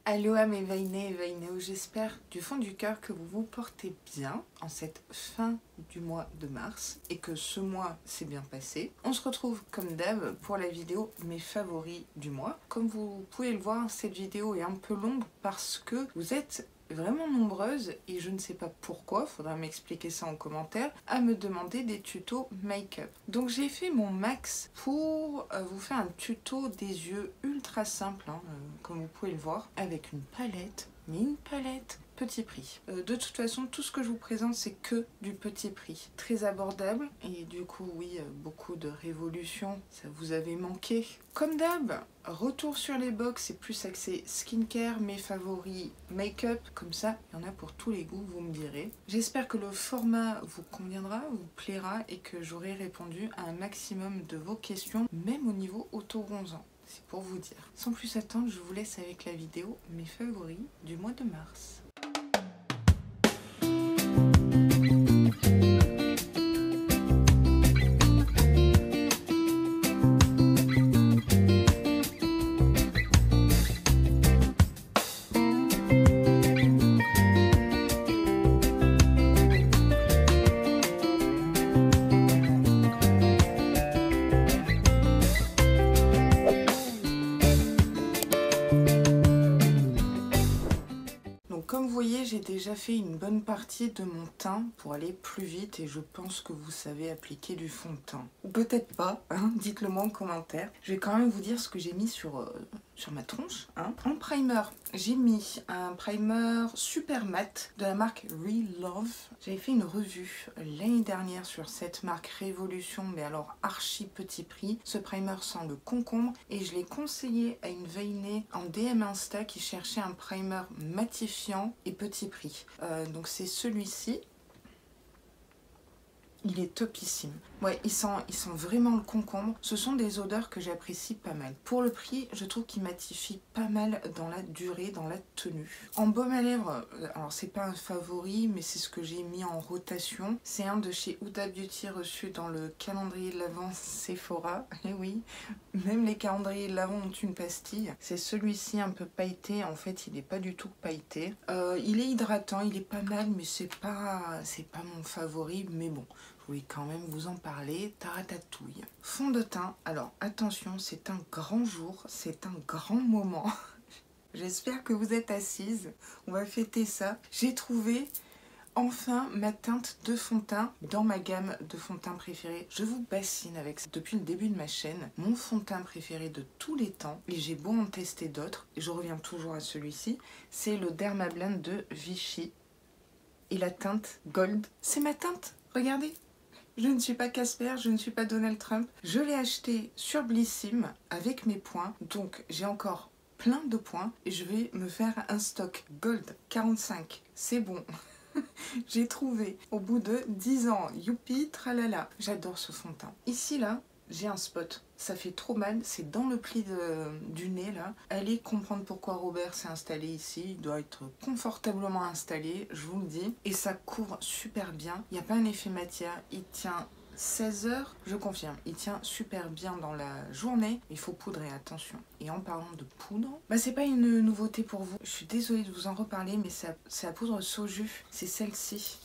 Allo à mes Veinés et Veinéos, j'espère du fond du cœur que vous vous portez bien en cette fin du mois de mars et que ce mois s'est bien passé. On se retrouve comme d'hab pour la vidéo mes favoris du mois. Comme vous pouvez le voir, cette vidéo est un peu longue parce que vous êtes vraiment nombreuses et je ne sais pas pourquoi, faudra m'expliquer ça en commentaire, à me demander des tutos make-up. Donc j'ai fait mon max pour vous faire un tuto des yeux ultra simple, comme vous pouvez le voir, avec une palette, mais une palette petit prix. De toute façon, tout ce que je vous présente, c'est que du petit prix. Très abordable, et du coup, oui, beaucoup de révolution, ça vous avait manqué. Comme d'hab, retour sur les box, c'est plus axé skincare, mes favoris make-up, comme ça, il y en a pour tous les goûts, vous me direz. J'espère que le format vous conviendra, vous plaira, et que j'aurai répondu à un maximum de vos questions, même au niveau auto-bronzant. C'est pour vous dire. Sans plus attendre, je vous laisse avec la vidéo mes favoris du mois de mars. Comme vous voyez, j'ai déjà fait une bonne partie de mon teint pour aller plus vite et je pense que vous savez appliquer du fond de teint. Ou peut-être pas, dites-le moi en commentaire. Je vais quand même vous dire ce que j'ai mis sur ma tronche. En primer, j'ai mis un primer super mat de la marque Relove. J'avais fait une revue l'année dernière sur cette marque Révolution, mais alors archi petit prix. Ce primer sent le concombre et je l'ai conseillé à une veinée en DM Insta qui cherchait un primer matifiant et petit prix. Donc c'est celui-ci. Il est topissime. Ouais, il sent vraiment le concombre. Ce sont des odeurs que j'apprécie pas mal. Pour le prix, je trouve qu'il matifie pas mal dans la durée, dans la tenue. En baume à lèvres, alors c'est pas un favori, mais c'est ce que j'ai mis en rotation. C'est un de chez Huda Beauty reçu dans le calendrier de l'Avent Sephora. Et oui, même les calendriers de l'Avent ont une pastille. C'est celui-ci un peu pailleté. En fait, il n'est pas du tout pailleté. Il est hydratant, il est pas mal, mais c'est pas mon favori. Mais bon, je voulais quand même vous en parler, taratatouille. Fond de teint, alors attention, c'est un grand jour, c'est un grand moment. J'espère que vous êtes assises, on va fêter ça. J'ai trouvé enfin ma teinte de fond de teint dans ma gamme de fond de teint préférée. Je vous bassine avec ça depuis le début de ma chaîne. Mon fond de teint préféré de tous les temps, et j'ai beau en tester d'autres, et je reviens toujours à celui-ci, c'est le Dermablend de Vichy. Et la teinte Gold, c'est ma teinte, regardez. Je ne suis pas Casper, je ne suis pas Donald Trump. Je l'ai acheté sur Blissim avec mes points. Donc j'ai encore plein de points et je vais me faire un stock Gold 45. C'est bon. J'ai trouvé au bout de 10 ans. Youpi, tralala. J'adore ce fond de teint. Ici là, j'ai un spot. Ça fait trop mal, c'est dans le pli du nez là. Allez comprendre pourquoi Robert s'est installé ici. Il doit être confortablement installé, je vous le dis. Et ça couvre super bien. Il n'y a pas un effet matière. Il tient 16 heures, je confirme. Il tient super bien dans la journée. Il faut poudrer, attention. Et en parlant de poudre, c'est pas une nouveauté pour vous. Je suis désolée de vous en reparler, mais c'est la poudre Soju. C'est celle-ci.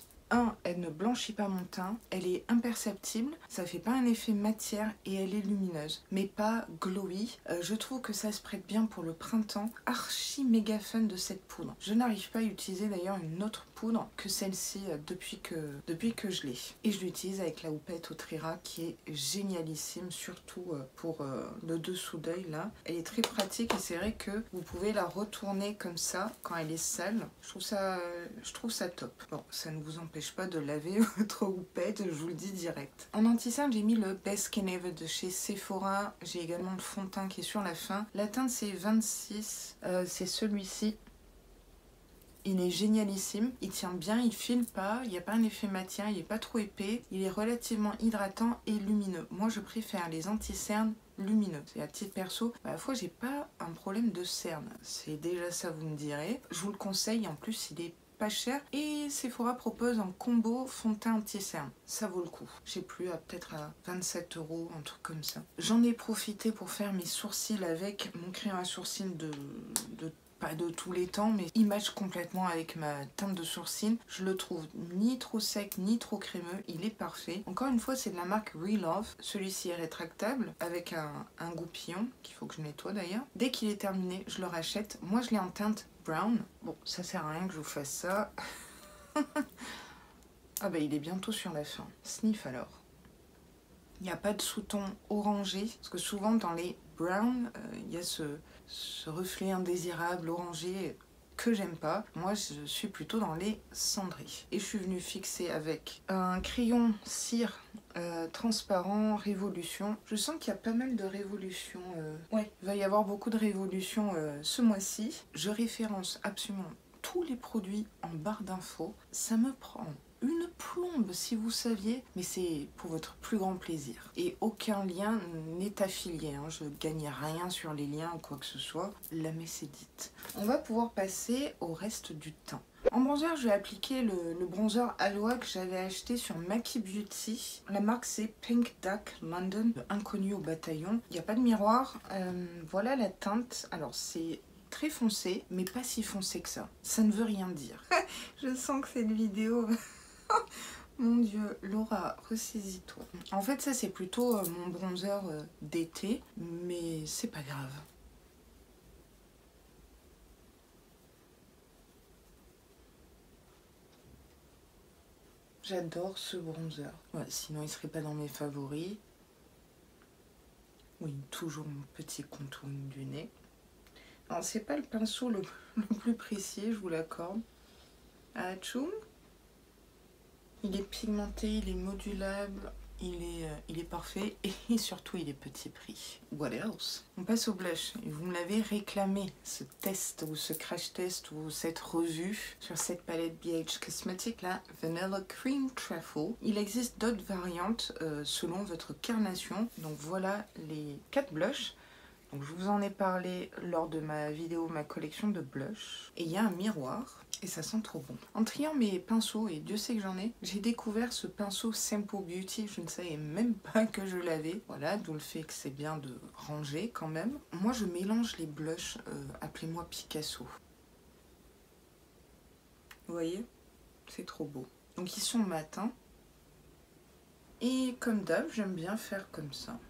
Elle ne blanchit pas mon teint, elle est imperceptible, ça fait pas un effet matière et elle est lumineuse, mais pas glowy. Je trouve que ça se prête bien pour le printemps. Archi méga fan de cette poudre. Je n'arrive pas à utiliser d'ailleurs une autre poudre que celle-ci depuis que je l'ai. Et je l'utilise avec la houppette Autrera qui est génialissime, surtout pour le dessous d'œil là. Elle est très pratique et c'est vrai que vous pouvez la retourner comme ça quand elle est sale. Je trouve ça top. Bon, ça ne vous empêche pas de laver votre houppette, je vous le dis direct. En anti-cerne, j'ai mis le Best Skin Ever de chez Sephora. J'ai également le fond de teint qui est sur la fin. La teinte c'est 26, c'est celui-ci. Il est génialissime, il tient bien, il file pas, il n'y a pas un effet matière, il n'est pas trop épais, il est relativement hydratant et lumineux. Moi je préfère les anti-cernes lumineux. Et à titre perso, à la fois j'ai pas un problème de cerne, c'est déjà ça vous me direz. Je vous le conseille, en plus il est pas cher et Sephora propose un combo fond de teint anti-cerne, ça vaut le coup. J'ai plus peut-être à 27 €, un truc comme ça. J'en ai profité pour faire mes sourcils avec mon crayon à sourcils de pas de tous les temps, mais il match complètement avec ma teinte de sourcil. Je le trouve ni trop sec, ni trop crémeux. Il est parfait. Encore une fois, c'est de la marque Relove. Celui-ci est rétractable avec un goupillon qu'il faut que je nettoie d'ailleurs. Dès qu'il est terminé, je le rachète. Moi, je l'ai en teinte brown. Bon, ça sert à rien que je vous fasse ça. Ah bah, il est bientôt sur la fin. Sniff alors. Il n'y a pas de sous-ton orangé, parce que souvent dans les browns, il y a ce reflet indésirable orangé que j'aime pas. Moi, je suis plutôt dans les cendrés. Et je suis venue fixer avec un crayon cire transparent Révolution. Je sens qu'il y a pas mal de révolutions. Ouais, il va y avoir beaucoup de révolutions ce mois-ci. Je référence absolument tous les produits en barre d'infos. Ça me prend une plombe si vous saviez, mais c'est pour votre plus grand plaisir. Et aucun lien n'est affilié, hein. Je ne gagne rien sur les liens ou quoi que ce soit. La messe est dite. On va pouvoir passer au reste du teint. En bronzer, je vais appliquer le bronzer Aloe que j'avais acheté sur Maki Beauty. La marque c'est Pink Duck London, inconnu au bataillon. Il n'y a pas de miroir. Voilà la teinte. Alors c'est très foncé, mais pas si foncé que ça. Ça ne veut rien dire. Je sens que cette vidéo... Mon Dieu, Laura, ressaisis-toi. En fait, ça, c'est plutôt mon bronzer d'été, mais c'est pas grave. J'adore ce bronzer. Ouais, sinon, il serait pas dans mes favoris. Oui, toujours mon petit contour du nez. Alors, c'est pas le pinceau le plus précis, je vous l'accorde. Atchoum. Il est pigmenté, il est modulable, il est parfait et surtout il est petit prix. What else? On passe au blush. Et vous me l'avez réclamé, ce test ou ce crash test ou cette revue sur cette palette BH Cosmetics, la Vanilla Cream Truffle. Il existe d'autres variantes selon votre carnation. Donc voilà les 4 blushs. Donc je vous en ai parlé lors de ma vidéo, ma collection de blush. Et il y a un miroir. Et ça sent trop bon. En triant mes pinceaux, et Dieu sait que j'en ai, j'ai découvert ce pinceau Simple Beauty. Je ne savais même pas que je l'avais. Voilà, d'où le fait que c'est bien de ranger quand même. Moi, je mélange les blushs, appelez-moi Picasso. Vous voyez? C'est trop beau. Donc ils sont matins. Et comme d'hab, j'aime bien faire comme ça.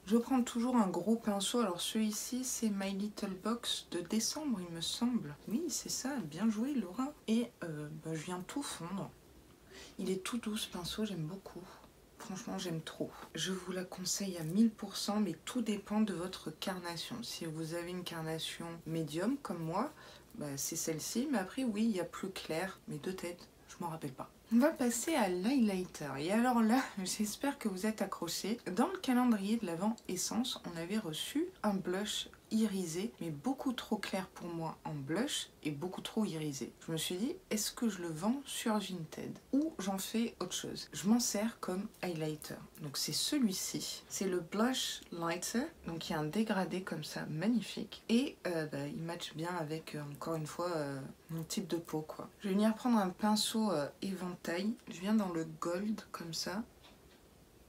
Je prends toujours un gros pinceau. Alors celui-ci, c'est My Little Box de décembre, il me semble. Oui, c'est ça. Bien joué, Laura. Et je viens tout fondre. Il est tout doux, ce pinceau. J'aime beaucoup. Franchement, j'aime trop. Je vous la conseille à 1000%, mais tout dépend de votre carnation. Si vous avez une carnation médium, comme moi, c'est celle-ci. Mais après, oui, il y a plus clair. Mais de tête, je m'en rappelle pas. On va passer à l'highlighter. Et alors là, j'espère que vous êtes accrochés. Dans le calendrier de l'Avent Essence, on avait reçu un blush irisé, mais beaucoup trop clair pour moi en blush et beaucoup trop irisé. Je me suis dit, est-ce que je le vends sur Vinted ou j'en fais autre chose? Je m'en sers comme highlighter. Donc c'est celui-ci. C'est le Blush Lighter. Donc il y a un dégradé comme ça, magnifique. Et il match bien avec, encore une fois, mon type de peau, quoi. Je vais venir prendre un pinceau éventail. Je viens dans le gold, comme ça.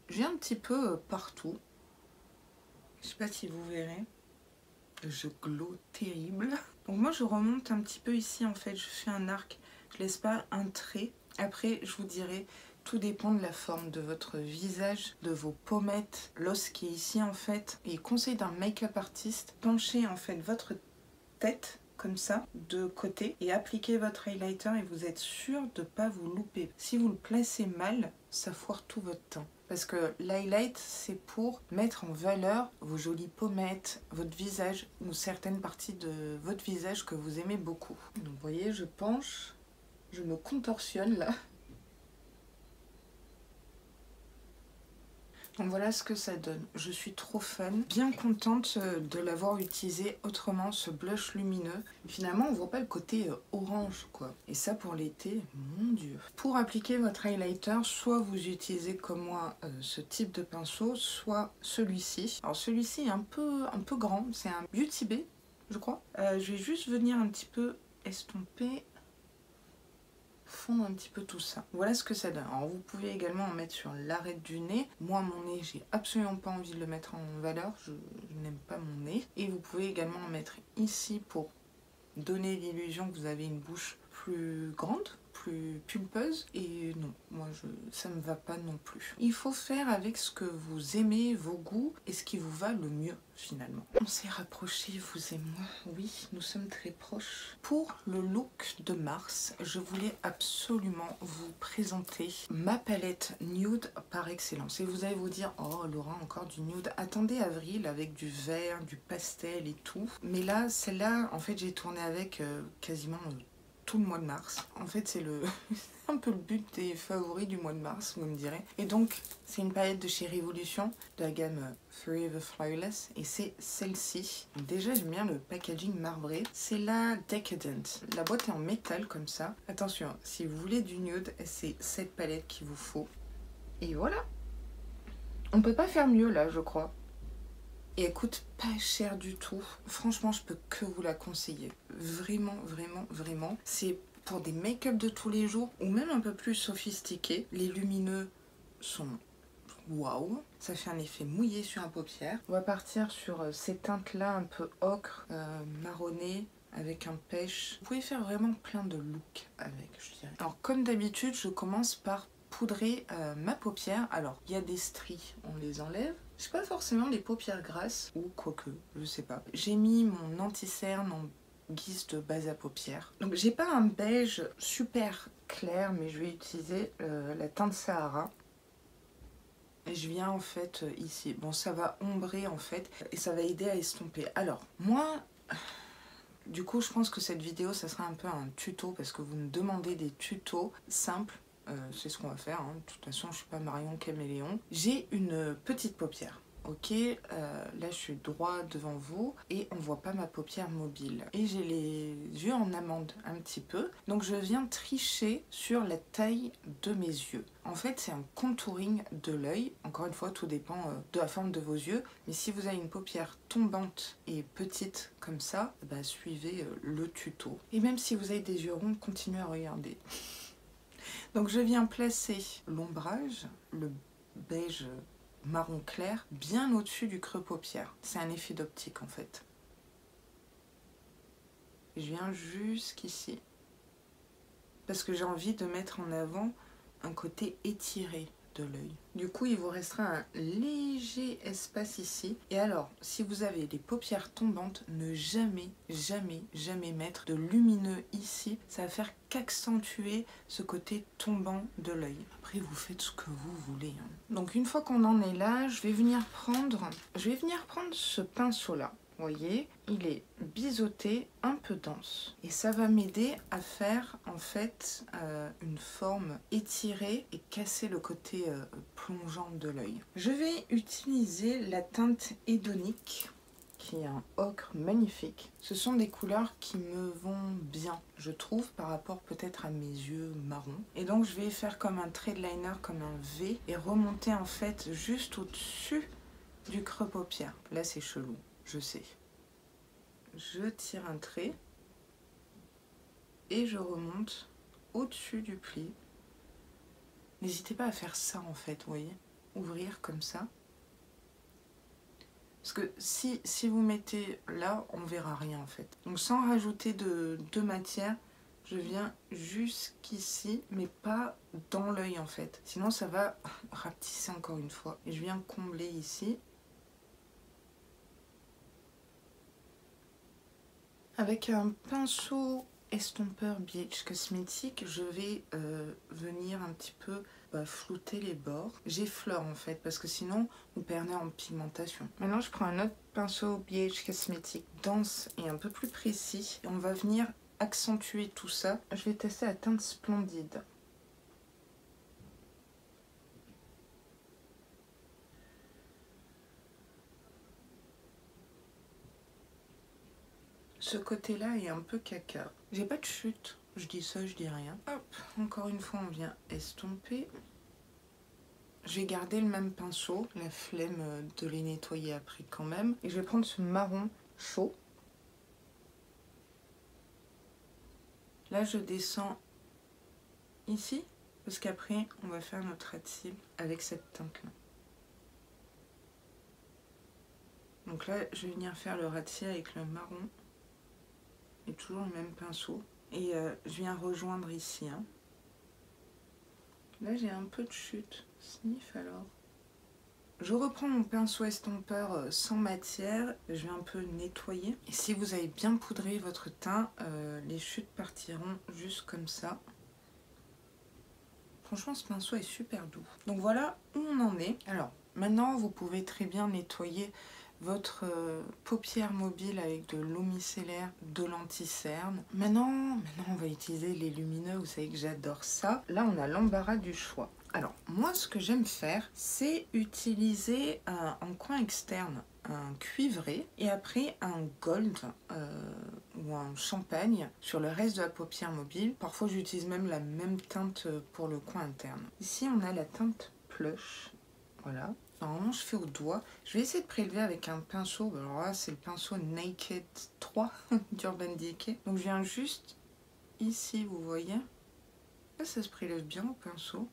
Je viens un petit peu partout. Je sais pas si vous verrez. Je glow terrible. Donc moi je remonte un petit peu ici en fait, je fais un arc, je laisse pas un trait. Après je vous dirai, tout dépend de la forme de votre visage, de vos pommettes, l'os qui est ici en fait. Et conseil d'un make-up artiste, penchez en fait votre tête comme ça de côté et appliquez votre highlighter et vous êtes sûr de ne pas vous louper. Si vous le placez mal, ça foire tout votre teint. Parce que l'highlight, c'est pour mettre en valeur vos jolies pommettes, votre visage ou certaines parties de votre visage que vous aimez beaucoup. Donc vous voyez, je penche, je me contorsionne là. Donc voilà ce que ça donne. Je suis trop fan. Bien contente de l'avoir utilisé autrement, ce blush lumineux. Finalement, on voit pas le côté orange, quoi. Et ça, pour l'été, mon Dieu. Pour appliquer votre highlighter, soit vous utilisez comme moi ce type de pinceau, soit celui-ci. Alors celui-ci est un peu grand. C'est un Beauty Bay, je crois. Je vais juste venir un petit peu estomper, fondre un petit peu tout ça. Voilà ce que ça donne. Alors vous pouvez également en mettre sur l'arête du nez. Moi mon nez, j'ai absolument pas envie de le mettre en valeur, je n'aime pas mon nez. Et vous pouvez également en mettre ici pour donner l'illusion que vous avez une bouche plus grande, plus pulpeuse, et non, moi ça me va pas non plus. Il faut faire avec ce que vous aimez, vos goûts, et ce qui vous va le mieux finalement. On s'est rapprochés, vous et moi, oui, nous sommes très proches. Pour le look de mars, je voulais absolument vous présenter ma palette nude par excellence. Et vous allez vous dire, oh Laura, encore du nude. Attendez avril avec du vert, du pastel et tout. Mais là, celle-là, en fait, j'ai tourné avec quasiment tout le mois de mars. En fait, c'est un peu le but des favoris du mois de mars, vous me direz. Et donc, c'est une palette de chez Révolution, de la gamme Forever Flawless, et c'est celle-ci. Déjà, j'aime bien le packaging marbré. C'est la Decadent. La boîte est en métal comme ça. Attention, si vous voulez du nude, c'est cette palette qu'il vous faut. Et voilà. On peut pas faire mieux là, je crois. Et elle coûte pas cher du tout. Franchement, je peux que vous la conseiller. Vraiment, vraiment, vraiment. C'est pour des make-up de tous les jours ou même un peu plus sophistiqués. Les lumineux sont waouh. Ça fait un effet mouillé sur la paupière. On va partir sur ces teintes-là un peu ocre, marronné, avec un pêche. Vous pouvez faire vraiment plein de looks avec, je dirais. Alors, comme d'habitude, je commence par poudrer ma paupière. Alors, il y a des stries, on les enlève. J'ai pas forcément les paupières grasses, ou quoique, je sais pas. J'ai mis mon anti-cerne en guise de base à paupières. Donc j'ai pas un beige super clair, mais je vais utiliser la teinte Sahara. Et je viens en fait ici. Bon, ça va ombrer en fait, et ça va aider à estomper. Alors, moi... Du coup, je pense que cette vidéo, ça sera un peu un tuto, parce que vous me demandez des tutos simples. C'est ce qu'on va faire, hein. De toute façon je suis pas Marion Caméléon. J'ai une petite paupière, ok, là je suis droit devant vous et on voit pas ma paupière mobile. Et j'ai les yeux en amande un petit peu, donc je viens tricher sur la taille de mes yeux. En fait c'est un contouring de l'œil, encore une fois tout dépend de la forme de vos yeux, mais si vous avez une paupière tombante et petite comme ça, bah, suivez le tuto. Et même si vous avez des yeux ronds, continuez à regarder. Donc je viens placer l'ombrage, le beige marron clair, bien au-dessus du creux paupière. C'est un effet d'optique en fait. Je viens jusqu'ici. Parce que j'ai envie de mettre en avant un côté étiré de l'œil. Du coup, il vous restera un léger espace ici. Et alors, si vous avez les paupières tombantes, ne jamais, jamais, jamais mettre de lumineux ici. Ça va faire qu'accentuer ce côté tombant de l'œil. Après, vous faites ce que vous voulez, hein. Donc, une fois qu'on en est là, je vais venir prendre ce pinceau-là. Vous voyez, il est biseauté, un peu dense. Et ça va m'aider à faire en fait une forme étirée et casser le côté plongeant de l'œil. Je vais utiliser la teinte hédonique, qui est un ocre magnifique. Ce sont des couleurs qui me vont bien, je trouve, par rapport peut-être à mes yeux marrons. Et donc je vais faire comme un trait de liner, comme un V, et remonter en fait juste au-dessus du creux paupière. Là c'est chelou. Je sais. Je tire un trait et je remonte au-dessus du pli. N'hésitez pas à faire ça en fait, vous voyez. Ouvrir comme ça. Parce que si vous mettez là, on verra rien en fait. Donc sans rajouter de matière, je viens jusqu'ici, mais pas dans l'œil en fait. Sinon ça va rapetisser encore une fois. Et je viens combler ici. Avec un pinceau estompeur BH Cosmétique, je vais venir un petit peu flouter les bords. J'effleure en fait, parce que sinon vous perdez en pigmentation. Maintenant je prends un autre pinceau BH Cosmétique dense et un peu plus précis. Et on va venir accentuer tout ça. Je vais tester la teinte Splendide. Ce côté-là est un peu caca. J'ai pas de chute. Je dis ça, je dis rien. Hop, encore une fois, on vient estomper. Je vais garder le même pinceau, la flemme de les nettoyer après quand même. Et je vais prendre ce marron chaud. Là, je descends ici, parce qu'après, on va faire notre trait de cils avec cette teinte-là. Donc là, je vais venir faire le ras de cils avec le marron. Et toujours le même pinceau. Et je viens rejoindre ici. Hein. Là, j'ai un peu de chute. Sniff alors. Je reprends mon pinceau estompeur sans matière. Je vais un peu nettoyer. Et si vous avez bien poudré votre teint, les chutes partiront juste comme ça. Franchement, ce pinceau est super doux. Donc voilà où on en est. Alors, maintenant, vous pouvez très bien nettoyer votre paupière mobile avec de l'eau micellaire, de l'anti-cerne. Maintenant, on va utiliser les lumineux. Vous savez que j'adore ça. Là, on a l'embarras du choix. Alors, moi, ce que j'aime faire, c'est utiliser en coin externe un cuivré et après un gold ou un champagne sur le reste de la paupière mobile. Parfois, j'utilise même la même teinte pour le coin interne. Ici, on a la teinte plush. Voilà. Normalement, je fais au doigt. Je vais essayer de prélever avec un pinceau. Alors là, c'est le pinceau Naked 3 d'Urban Decay. Donc, je viens juste ici, vous voyez. Là, ça se prélève bien au pinceau.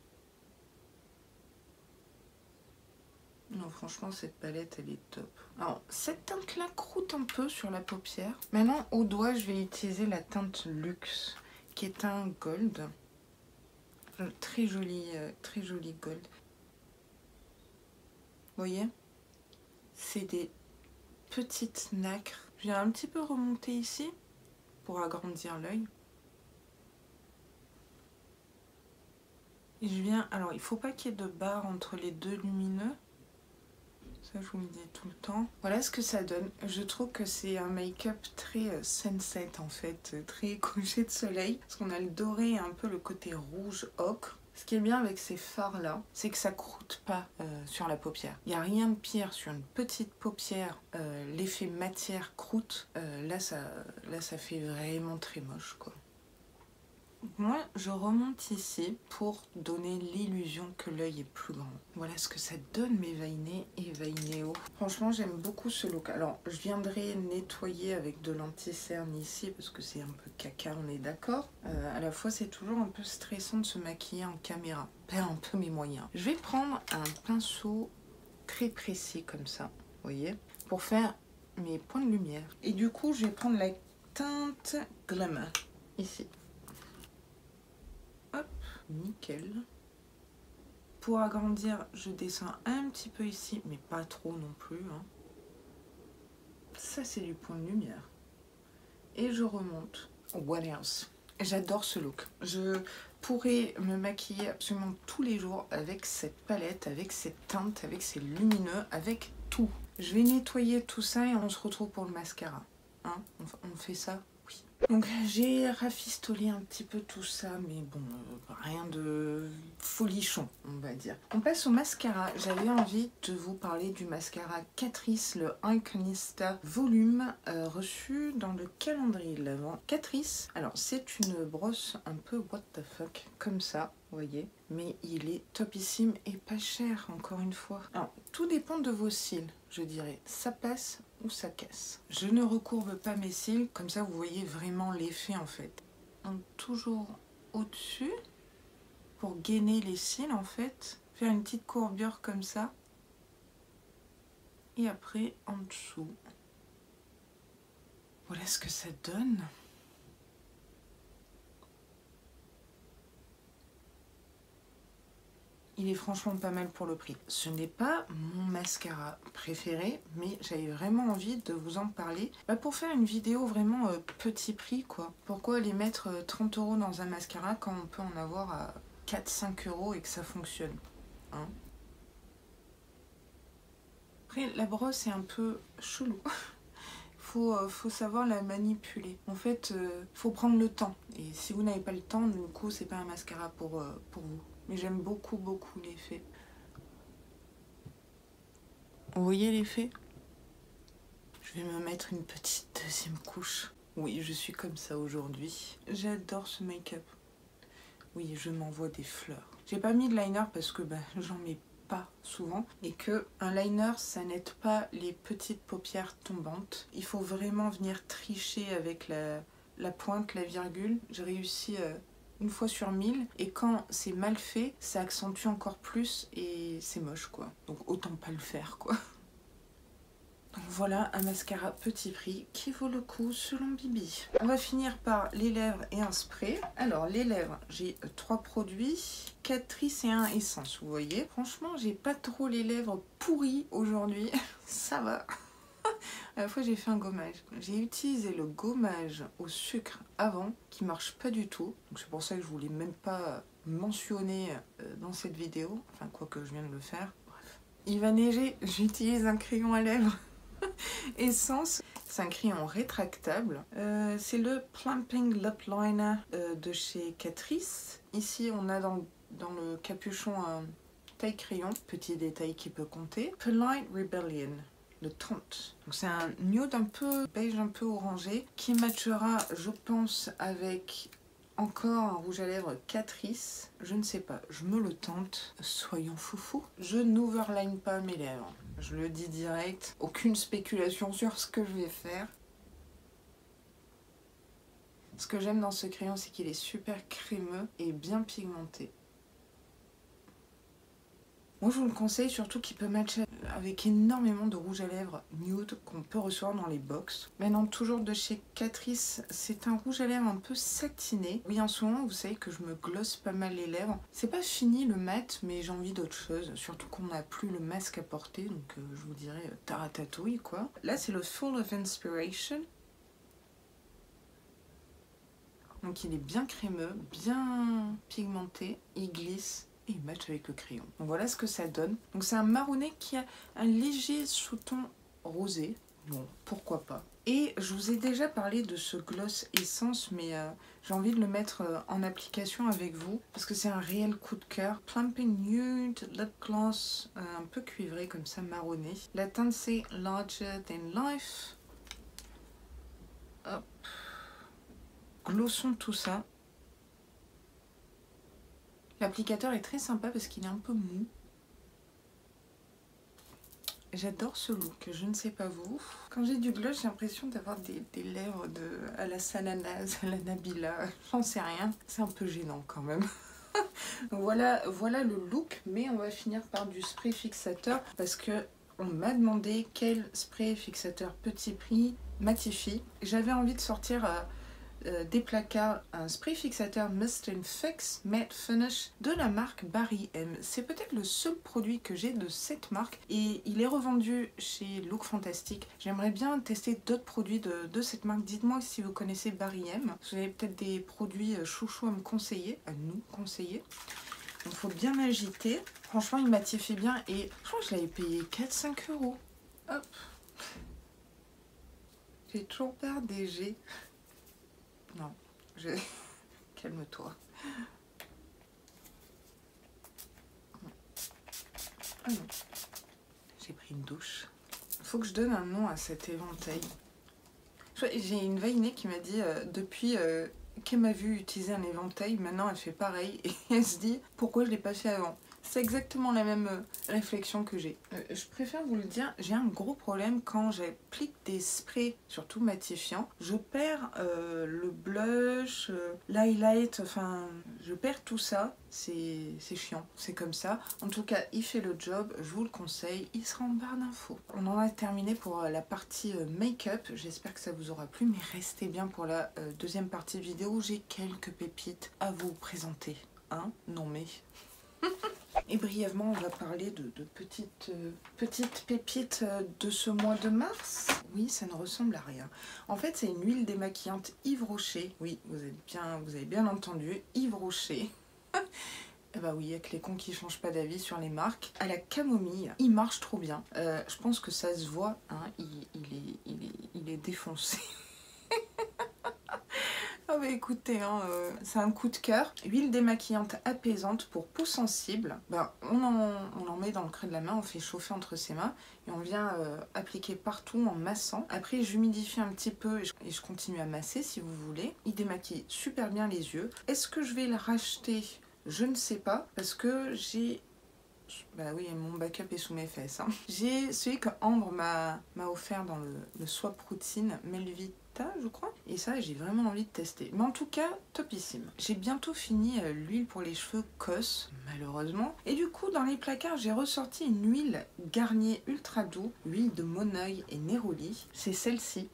Non, franchement, cette palette, elle est top. Alors, cette teinte-là croûte un peu sur la paupière. Maintenant, au doigt, je vais utiliser la teinte Luxe, qui est un gold. Très joli gold. Vous voyez? C'est des petites nacres. Je viens un petit peu remonter ici, pour agrandir l'œil. Et je viens... Alors, il ne faut pas qu'il y ait de barre entre les deux lumineux. Ça, je vous le dis tout le temps. Voilà ce que ça donne. Je trouve que c'est un make-up très sunset en fait, très coucher de soleil. Parce qu'on a le doré et un peu le côté rouge ocre. Ce qui est bien avec ces fards-là, c'est que ça croûte pas sur la paupière. Il n'y a rien de pire sur une petite paupière, l'effet matière croûte. Là, ça fait vraiment très moche, quoi. Moi, je remonte ici pour donner l'illusion que l'œil est plus grand. Voilà ce que ça donne mes veinés et veinéos. Franchement, j'aime beaucoup ce look. Alors, je viendrai nettoyer avec de l'anti-cerne ici parce que c'est un peu caca, on est d'accord. À la fois, c'est toujours un peu stressant de se maquiller en caméra. Perd un peu mes moyens. Je vais prendre un pinceau très précis comme ça, vous voyez, pour faire mes points de lumière. Et du coup, je vais prendre la teinte Glamour, ici. Hop, nickel. Pour agrandir, je descends un petit peu ici, mais pas trop non plus. Hein. Ça, c'est du point de lumière. Et je remonte. What else? J'adore ce look. Je pourrais me maquiller absolument tous les jours avec cette palette, avec cette teinte, avec ces lumineux, avec tout. Je vais nettoyer tout ça et on se retrouve pour le mascara. Hein, on fait ça? Oui. Donc j'ai rafistolé un petit peu tout ça, mais bon, rien de folichon, on va dire. On passe au mascara. J'avais envie de vous parler du mascara Catrice, le Iconista Volume, reçu dans le calendrier de l'Avent. Catrice, alors c'est une brosse un peu what the fuck, comme ça, vous voyez. Mais il est topissime et pas cher, encore une fois. Alors, tout dépend de vos cils, je dirais. Ça passe ou ça casse. Je ne recourbe pas mes cils, comme ça vous voyez vraiment l'effet en fait. Donc toujours au-dessus, pour gainer les cils en fait. Faire une petite courbure comme ça. Et après en dessous. Voilà ce que ça donne. Il est franchement pas mal pour le prix. Ce n'est pas mon mascara préféré, mais j'avais vraiment envie de vous en parler pour faire une vidéo vraiment petit prix, quoi. Pourquoi aller mettre 30 € dans un mascara quand on peut en avoir à 4-5 € et que ça fonctionne, hein. Après, la brosse est un peu chelou. Faut savoir la manipuler. En fait, faut prendre le temps. Et si vous n'avez pas le temps, du coup, c'est pas un mascara pour vous. Mais j'aime beaucoup l'effet. Vous voyez l'effet? Je vais me mettre une petite deuxième couche. Oui, je suis comme ça aujourd'hui. J'adore ce make-up. Oui, je m'envoie des fleurs. J'ai pas mis de liner parce que j'en mets pas souvent. Et que un liner, ça n'aide pas les petites paupières tombantes. Il faut vraiment venir tricher avec la pointe, la virgule. J'ai réussi... une fois sur 1000, et quand c'est mal fait, ça accentue encore plus et c'est moche, quoi. Donc autant pas le faire, quoi. Donc voilà un mascara petit prix qui vaut le coup selon Bibi. On va finir par les lèvres et un spray. Alors les lèvres, j'ai 3 produits, Catrice et un essence, vous voyez. Franchement, j'ai pas trop les lèvres pourries aujourd'hui, ça va. À la fois j'ai fait un gommage. J'ai utilisé le gommage au sucre avant qui marche pas du tout. Donc c'est pour ça que je voulais même pas mentionner dans cette vidéo. Enfin quoique je viens de le faire. Bref. Il va neiger, j'utilise un crayon à lèvres. Essence, c'est un crayon rétractable. C'est le Plumping Lip Liner de chez Catrice. Ici on a dans le capuchon un taille crayon, petit détail qui peut compter. Polite Rebellion. Le 30. Donc c'est un nude un peu beige, un peu orangé, qui matchera, je pense, avec encore un rouge à lèvres Catrice. Je ne sais pas, je me le tente. Soyons foufou. Je n'overline pas mes lèvres. Je le dis direct. Aucune spéculation sur ce que je vais faire. Ce que j'aime dans ce crayon, c'est qu'il est super crémeux et bien pigmenté. Moi je vous le conseille, surtout qu'il peut matcher avec énormément de rouge à lèvres nude qu'on peut recevoir dans les box. Maintenant toujours de chez Catrice, c'est un rouge à lèvres un peu satiné. Oui, en ce moment vous savez que je me glosse pas mal les lèvres. C'est pas fini le mat, mais j'ai envie d'autre chose. Surtout qu'on n'a plus le masque à porter, donc je vous dirais taratatouille quoi. Là c'est le Full of Inspiration. Donc il est bien crémeux, bien pigmenté, il glisse. Et il match avec le crayon. Donc voilà ce que ça donne. Donc c'est un marronné qui a un léger sous-ton rosé. Bon, pourquoi pas. Et je vous ai déjà parlé de ce gloss essence, mais j'ai envie de le mettre en application avec vous. Parce que c'est un réel coup de cœur. Plumping Nude Lip Gloss, un peu cuivré comme ça, marronné. La teinte c'est Larger Than Life. Hop. Glossons tout ça. L'applicateur est très sympa parce qu'il est un peu mou. J'adore ce look, je ne sais pas vous. Quand j'ai du gloss, j'ai l'impression d'avoir des lèvres à la Sananaz, à la Nabila, j'en sais rien. C'est un peu gênant quand même. Donc voilà le look, mais on va finir par du spray fixateur parce que on m'a demandé quel spray fixateur petit prix matifie. J'avais envie de sortir des placards un spray fixateur Mist & Fix Matte Finish de la marque Barry M. C'est peut-être le seul produit que j'ai de cette marque et il est revendu chez Look Fantastic. J'aimerais bien tester d'autres produits de cette marque. Dites-moi si vous connaissez Barry M. Vous avez peut-être des produits chouchous à me conseiller, à nous conseiller. Il faut bien agiter. Franchement, il matifie bien et je crois que je l'avais payé 4-5 €. Hop. J'ai toujours peur des G. Non, calme-toi. Ah non, j'ai pris une douche. Il faut que je donne un nom à cet éventail. J'ai une vainée qui m'a dit depuis qu'elle m'a vu utiliser un éventail, maintenant elle fait pareil et elle se dit pourquoi je ne l'ai pas fait avant. C'est exactement la même réflexion que j'ai. Je préfère vous le dire, j'ai un gros problème quand j'applique des sprays, surtout matifiants. Je perds le blush, l'highlight, enfin, je perds tout ça. C'est chiant, c'est comme ça. En tout cas, il fait le job, je vous le conseille, il sera en barre d'infos. On en a terminé pour la partie make-up. J'espère que ça vous aura plu, mais restez bien pour la deuxième partie de vidéo. J'ai quelques pépites à vous présenter. Hein? Non mais... Et brièvement, on va parler de petites pépites de ce mois de mars. Oui, ça ne ressemble à rien. En fait, c'est une huile démaquillante Yves Rocher. Oui, vous avez bien entendu, Yves Rocher. Eh bah oui, il y a que les cons qui changent pas d'avis sur les marques. À la camomille, il marche trop bien. Je pense que ça se voit, hein, il est défoncé. Ah bah écoutez, hein, c'est un coup de cœur. Huile démaquillante apaisante pour peau sensible. Bah, on en met dans le creux de la main, on fait chauffer entre ses mains et on vient appliquer partout en massant. Après j'humidifie un petit peu et je continue à masser si vous voulez. Il démaquille super bien les yeux. Est-ce que je vais le racheter? Je ne sais pas parce que j'ai... Bah oui, mon backup est sous mes fesses. Hein. J'ai celui que Ambre m'a offert dans le Swap Routine Melvit Vita, je crois. Et ça, j'ai vraiment envie de tester. Mais en tout cas, topissime. J'ai bientôt fini l'huile pour les cheveux COS, malheureusement. Et du coup, dans les placards, j'ai ressorti une huile Garnier Ultra Doux, huile de Moneuil et Neroli. C'est celle-ci.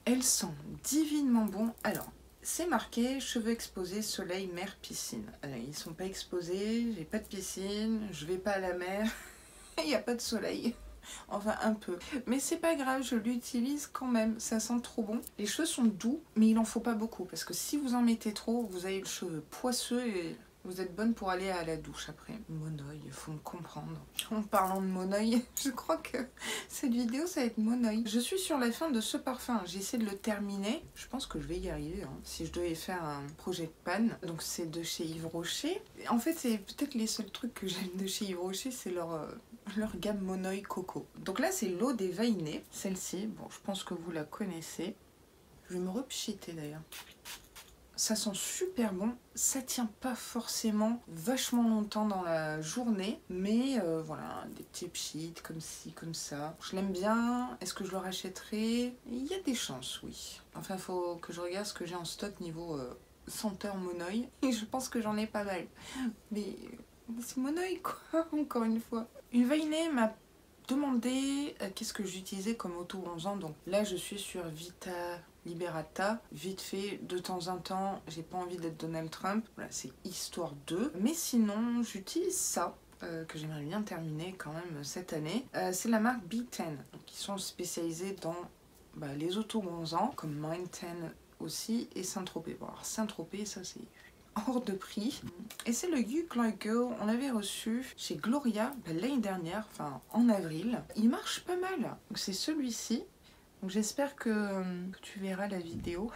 Elle sent divinement bon. Alors, c'est marqué cheveux exposés, soleil, mer, piscine. Ils sont pas exposés, j'ai pas de piscine, je vais pas à la mer, il n'y a pas de soleil. Enfin un peu. Mais c'est pas grave, je l'utilise quand même, ça sent trop bon. Les cheveux sont doux, mais il en faut pas beaucoup. Parce que si vous en mettez trop, vous avez le cheveu poisseux et vous êtes bonne pour aller à la douche après. Moneuil, il faut me comprendre. En parlant de Moneuil, je crois que cette vidéo ça va être Moneuil. Je suis sur la fin de ce parfum, j'essaie de le terminer. Je pense que je vais y arriver hein, si je devais faire un projet de panne. Donc c'est de chez Yves Rocher. En fait c'est peut-être les seuls trucs que j'aime de chez Yves Rocher, c'est leur gamme Moneuil Coco. Donc là c'est l'eau des Vainés, celle-ci. Bon je pense que vous la connaissez. Je vais me repchiter d'ailleurs. Ça sent super bon, ça tient pas forcément vachement longtemps dans la journée, mais voilà, des petits pchits comme ci, comme ça. Je l'aime bien, est-ce que je le rachèterai? Il y a des chances, oui. Enfin, faut que je regarde ce que j'ai en stock niveau senteur Moneuil, et je pense que j'en ai pas mal. Mais c'est Moneuil quoi, encore une fois. Une Vainée m'a demandé qu'est-ce que j'utilisais comme auto-bronzant, donc là je suis sur Vita Liberata, vite fait, de temps en temps, j'ai pas envie d'être Donald Trump, voilà, c'est histoire de. Mais sinon, j'utilise ça, que j'aimerais bien terminer quand même cette année. C'est la marque B10, qui sont spécialisés dans les auto-bronzants, comme Mind 10 aussi, et Saint-Tropez. Bon, alors Saint-Tropez, ça c'est hors de prix. Et c'est le You Glow Girl, on l'avait reçu chez Gloria l'année dernière, enfin en avril. Il marche pas mal, donc c'est celui-ci. Donc j'espère que tu verras la vidéo.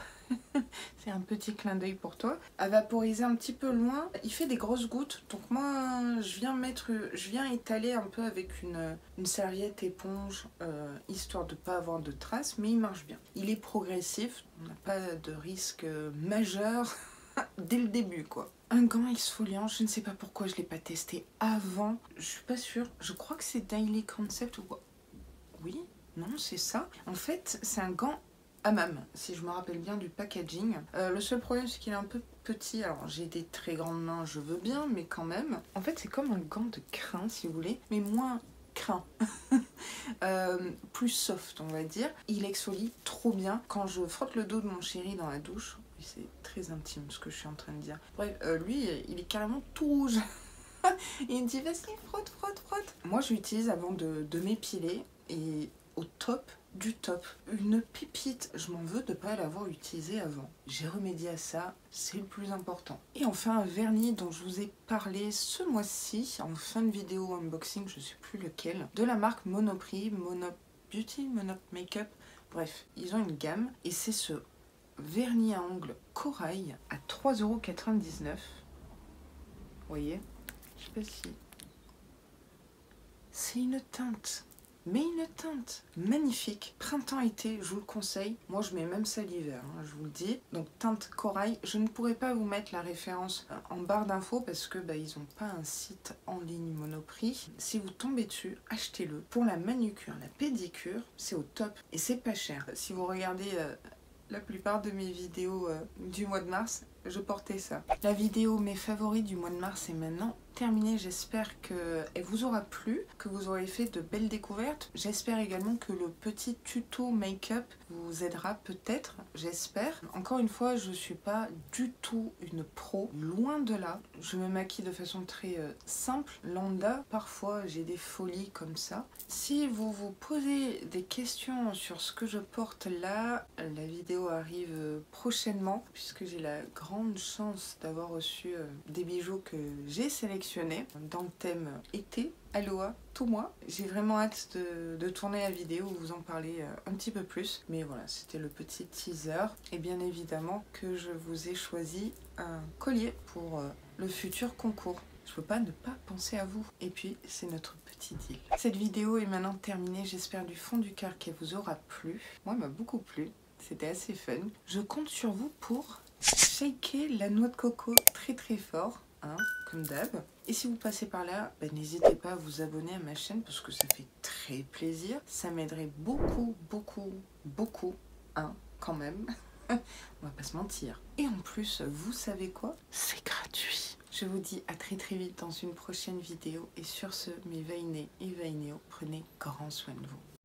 C'est un petit clin d'œil pour toi. À vaporiser un petit peu loin. Il fait des grosses gouttes. Donc moi, je viens étaler un peu avec une serviette éponge, histoire de ne pas avoir de traces. Mais il marche bien. Il est progressif. On n'a pas de risque majeur dès le début, quoi. Un gant exfoliant, je ne sais pas pourquoi je ne l'ai pas testé avant. Je suis pas sûre. Je crois que c'est Daily Concept ou quoi. Oui. Non, c'est ça. En fait, c'est un gant hammam, si je me rappelle bien du packaging. Le seul problème, c'est qu'il est un peu petit. Alors, j'ai des très grandes mains, je veux bien, mais quand même. En fait, c'est comme un gant de crin, si vous voulez, mais moins crin. Plus soft, on va dire. Il exfolie trop bien. Quand je frotte le dos de mon chéri dans la douche, c'est très intime ce que je suis en train de dire. Bref, lui, il est carrément tout rouge. Il me dit, vas-y, frotte, frotte, frotte. Moi, je l'utilise avant de m'épiler et au top du top. Une pépite, je m'en veux de ne pas l'avoir utilisée avant. J'ai remédié à ça, c'est le plus important. Et enfin un vernis dont je vous ai parlé ce mois-ci, en fin de vidéo unboxing, je ne sais plus lequel, de la marque Monoprix, Monop Beauty, Monop Makeup, bref, ils ont une gamme, et c'est ce vernis à ongles corail à 3,99 €. Vous voyez? Je sais pas si... C'est une teinte. Mais une teinte magnifique, printemps-été, je vous le conseille. Moi, je mets même ça l'hiver, hein, je vous le dis. Donc, teinte corail. Je ne pourrais pas vous mettre la référence en barre d'infos parce que ils n'ont pas un site en ligne Monoprix. Si vous tombez dessus, achetez-le. Pour la manucure, la pédicure, c'est au top et c'est pas cher. Si vous regardez la plupart de mes vidéos du mois de mars, je portais ça. La vidéo mes favoris du mois de mars est maintenant terminée. J'espère qu'elle vous aura plu, que vous aurez fait de belles découvertes. J'espère également que le petit tuto make-up vous aidera peut-être, j'espère. Encore une fois, je ne suis pas du tout une pro, loin de là. Je me maquille de façon très simple, lambda. Parfois, j'ai des folies comme ça. Si vous vous posez des questions sur ce que je porte là, la vidéo arrive prochainement, puisque j'ai la grande chance d'avoir reçu des bijoux que j'ai sélectionnés dans le thème été, Aloha, tout moi. J'ai vraiment hâte de tourner la vidéo, vous en parler un petit peu plus. Mais voilà, c'était le petit teaser. Et bien évidemment que je vous ai choisi un collier pour le futur concours. Je peux pas ne pas penser à vous. Et puis, c'est notre petit deal. Cette vidéo est maintenant terminée. J'espère du fond du cœur qu'elle vous aura plu. Moi, elle m'a beaucoup plu. C'était assez fun. Je compte sur vous pour shaker la noix de coco très très fort, hein, comme d'hab. Et si vous passez par là, n'hésitez pas à vous abonner à ma chaîne parce que ça fait très plaisir. Ça m'aiderait beaucoup, beaucoup, beaucoup hein, quand même. On va pas se mentir. Et en plus, vous savez quoi? C'est gratuit. Je vous dis à très très vite dans une prochaine vidéo. Et sur ce, mes Vainé et Vainéo, prenez grand soin de vous.